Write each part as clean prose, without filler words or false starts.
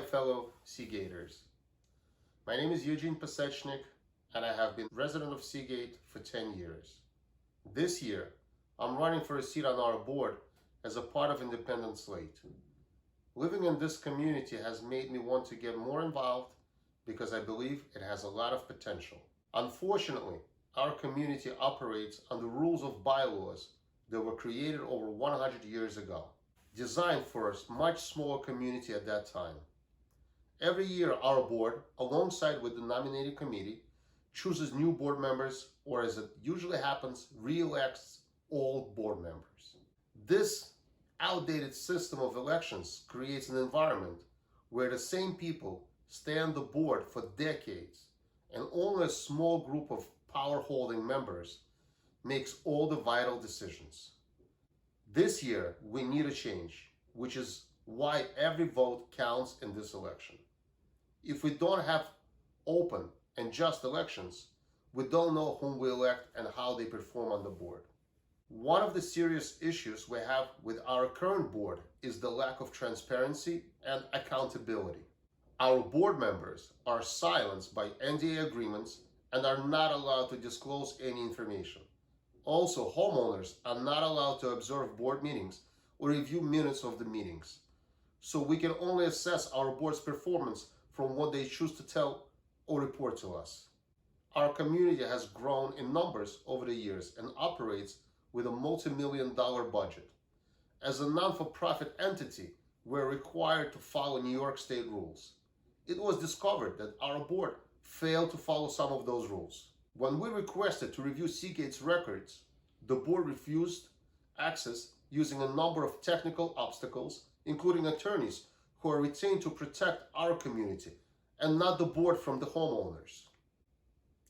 my fellow Seagaters. My name is Eugene Pasechnik, and I have been resident of Seagate for 10 years. This year, I'm running for a seat on our board as a part of independent Slate. Living in this community has made me want to get more involved because I believe it has a lot of potential. Unfortunately, our community operates under rules of bylaws that were created over 100 years ago, designed for a much smaller community at that time. Every year, our board, alongside with the nominating committee, chooses new board members, or as it usually happens, re-elects old board members. This outdated system of elections creates an environment where the same people stay on the board for decades, and only a small group of power-holding members makes all the vital decisions. This year, we need a change, which is why every vote counts in this election. If we don't have open and just elections, we don't know whom we elect and how they perform on the board. One of the serious issues we have with our current board is the lack of transparency and accountability. Our board members are silenced by NDA agreements and are not allowed to disclose any information. Also, homeowners are not allowed to observe board meetings or review minutes of the meetings. So we can only assess our board's performance from what they choose to tell or report to us. Our community has grown in numbers over the years and operates with a multi-million-dollar budget. As a non-for-profit entity, we're required to follow New York State rules. It was discovered that our board failed to follow some of those rules. When we requested to review Seagate's records, the board refused access using a number of technical obstacles, including attorneys who are retained to protect our community and not the board from the homeowners.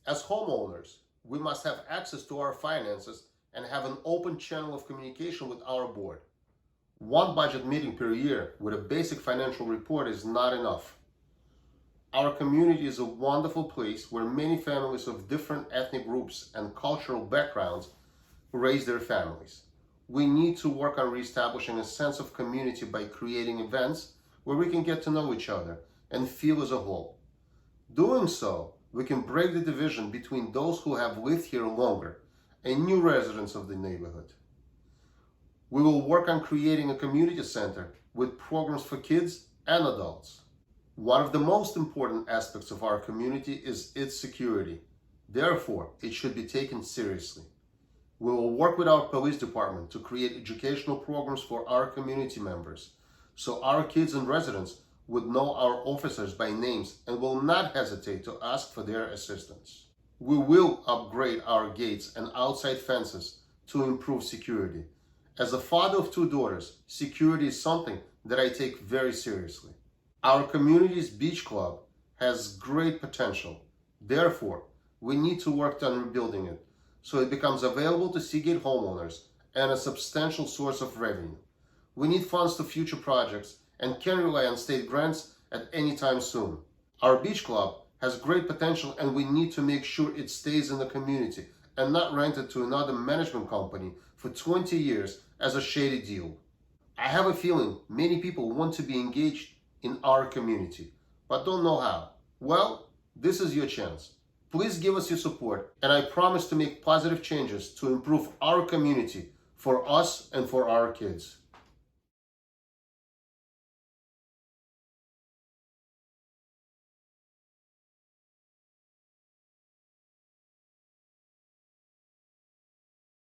As homeowners, we must have access to our finances and have an open channel of communication with our board. One budget meeting per year with a basic financial report is not enough. Our community is a wonderful place where many families of different ethnic groups and cultural backgrounds raise their families. We need to work on reestablishing a sense of community by creating events where we can get to know each other and feel as a whole. Doing so, we can break the division between those who have lived here longer and new residents of the neighborhood. We will work on creating a community center with programs for kids and adults. One of the most important aspects of our community is its security. Therefore, it should be taken seriously. We will work with our police department to create educational programs for our community members, so our kids and residents would know our officers by names and will not hesitate to ask for their assistance. We will upgrade our gates and outside fences to improve security. As a father of two daughters, security is something that I take very seriously. Our community's beach club has great potential. Therefore, we need to work on rebuilding it so it becomes available to Seagate homeowners and a substantial source of revenue. We need funds to future projects and can rely on state grants at any time soon. Our beach club has great potential and we need to make sure it stays in the community and not rented to another management company for 20 years as a shady deal. I have a feeling many people want to be engaged in our community, but don't know how. Well, this is your chance. Please give us your support, and I promise to make positive changes to improve our community for us and for our kids.